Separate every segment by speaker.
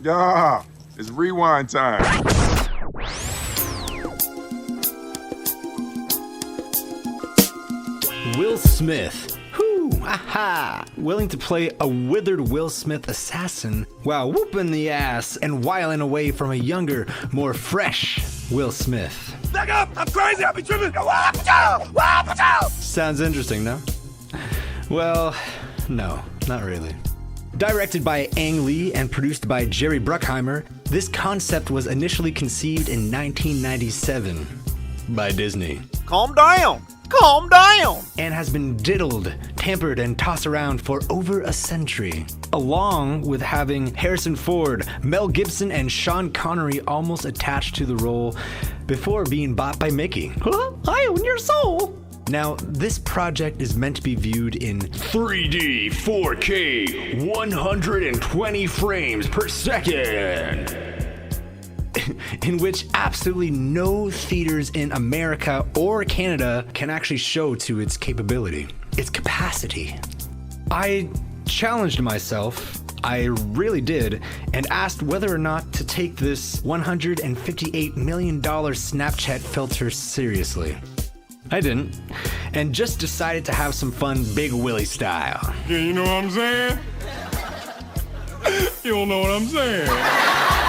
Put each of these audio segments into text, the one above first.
Speaker 1: Yeah, it's rewind time.
Speaker 2: Will Smith. Whoo, aha! Willing to play a withered Will Smith assassin while whooping the ass and whiling away from a younger, more fresh Will Smith.
Speaker 3: Back up! I'm crazy! I'll be tripping!
Speaker 2: Sounds interesting, no? Well, no, not really. Directed by Ang Lee and produced by Jerry Bruckheimer, this concept was initially conceived in 1997 by Disney.
Speaker 3: Calm down! Calm down!
Speaker 2: And has been diddled, tampered, and tossed around for over a century. Along with having Harrison Ford, Mel Gibson, and Sean Connery almost attached to the role before being bought by Mickey. Huh? I own your soul! Now, this project is meant to be viewed in 3D, 4K, 120 frames per second. In which absolutely no theaters in America or Canada can actually show to its capability, its capacity. I challenged myself, I really did, and asked whether or not to take this $158 million Snapchat filter seriously. I didn't, and just decided to have some fun Big Willie style.
Speaker 1: Yeah, you know what I'm saying? You don't know what I'm saying.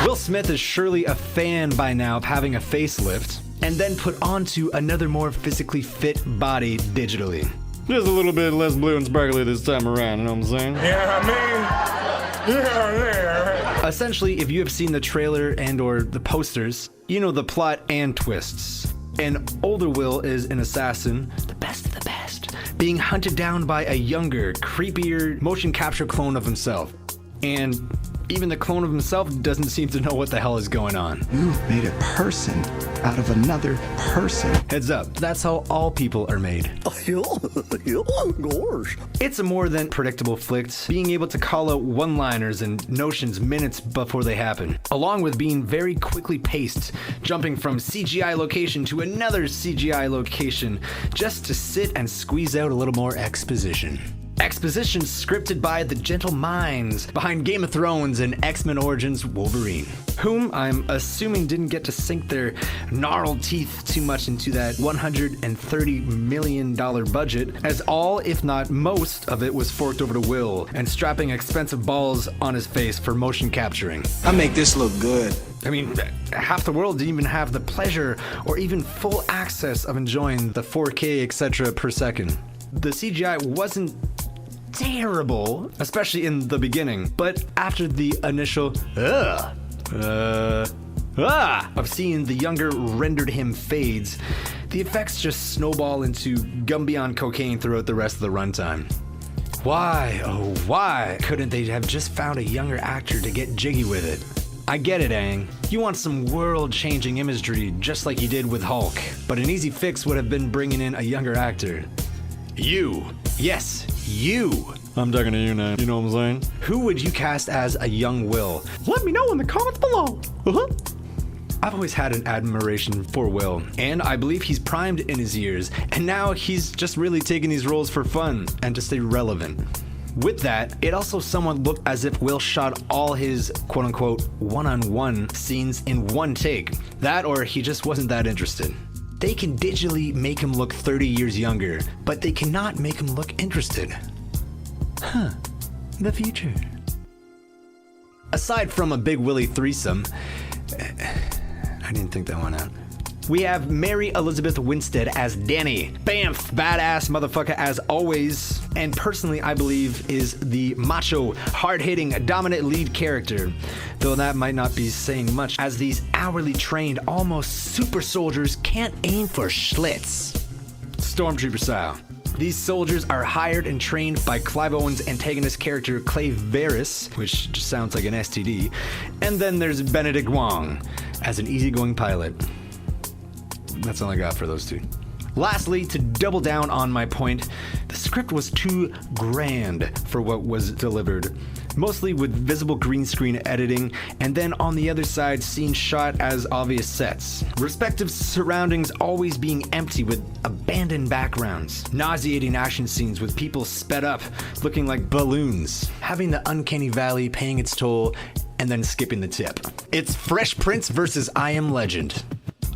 Speaker 2: Will Smith is surely a fan by now of having a facelift, and then put onto another more physically fit body digitally. Just a little bit less blue and sparkly this time around, you know what I'm saying?
Speaker 1: Yeah, I mean, yeah.
Speaker 2: Essentially, if you have seen the trailer and or the posters, you know the plot and twists. And older Will is an assassin, the best of the best, being hunted down by a younger, creepier motion capture clone of himself. And even the clone of himself doesn't seem to know what the hell is going on.
Speaker 4: You made a person out of another person.
Speaker 2: Heads up, that's how all people are made. It's a more than predictable flick, being able to call out one-liners and notions minutes before they happen, along with being very quickly paced, jumping from CGI location to another CGI location, just to sit and squeeze out a little more exposition. Exposition scripted by the gentle minds behind Game of Thrones and X-Men Origins Wolverine, whom I'm assuming didn't get to sink their gnarled teeth too much into that $130 million budget, as all, if not most, of it was forked over to Will and strapping expensive balls on his face for motion capturing.
Speaker 4: I make this look good.
Speaker 2: I mean, half the world didn't even have the pleasure or even full access of enjoying the 4K etc. per second. The CGI wasn't terrible, especially in the beginning, but after the initial of seeing the younger rendered him fades, the effects just snowball into Gumby on cocaine throughout the rest of the runtime. Why, oh why, couldn't they have just found a younger actor to get jiggy with it? I get it, Ang. You want some world-changing imagery just like you did with Hulk, but an easy fix would have been bringing in a younger actor. You. Yes, you. I'm talking to you now. You know what I'm saying? Who would you cast as a young Will? Let me know in the comments below. I've always had an admiration for Will, and I believe he's primed in his years, and now he's just really taking these roles for fun and to stay relevant. With that, it also somewhat looked as if Will shot all his quote-unquote one-on-one scenes in one take. That or he just wasn't that interested. They can digitally make him look 30 years younger, but they cannot make him look interested. Huh. The future. Aside from a Big Willie threesome, I didn't think that one out. We have Mary Elizabeth Winstead as Danny. Bamf, badass motherfucker as always. And personally, I believe is the macho, hard-hitting, dominant lead character. Though that might not be saying much, as these hourly trained, almost super soldiers can't aim for schlitz. Stormtrooper style. These soldiers are hired and trained by Clive Owen's antagonist character Clay Varys, which just sounds like an STD. And then there's Benedict Wong as an easygoing pilot. That's all I got for those two. Lastly, to double down on my point, the script was too grand for what was delivered. Mostly with visible green screen editing, and then on the other side, scenes shot as obvious sets. Respective surroundings always being empty with abandoned backgrounds. Nauseating action scenes with people sped up, looking like balloons. Having the uncanny valley paying its toll, and then skipping the tip. It's Fresh Prince versus I Am Legend.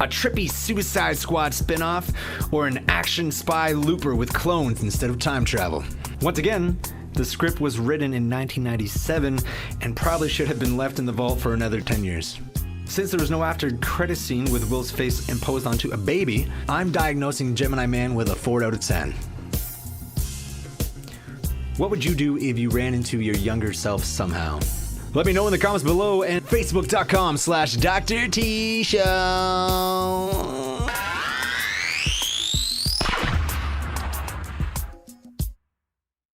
Speaker 2: A trippy Suicide Squad spin-off, or an action spy looper with clones instead of time travel. Once again, the script was written in 1997 and probably should have been left in the vault for another 10 years. Since there was no after credit scene with Will's face imposed onto a baby, I'm diagnosing Gemini Man with a 4 out of 10. What would you do if you ran into your younger self somehow? Let me know in the comments below and facebook.com/Dr. T Show.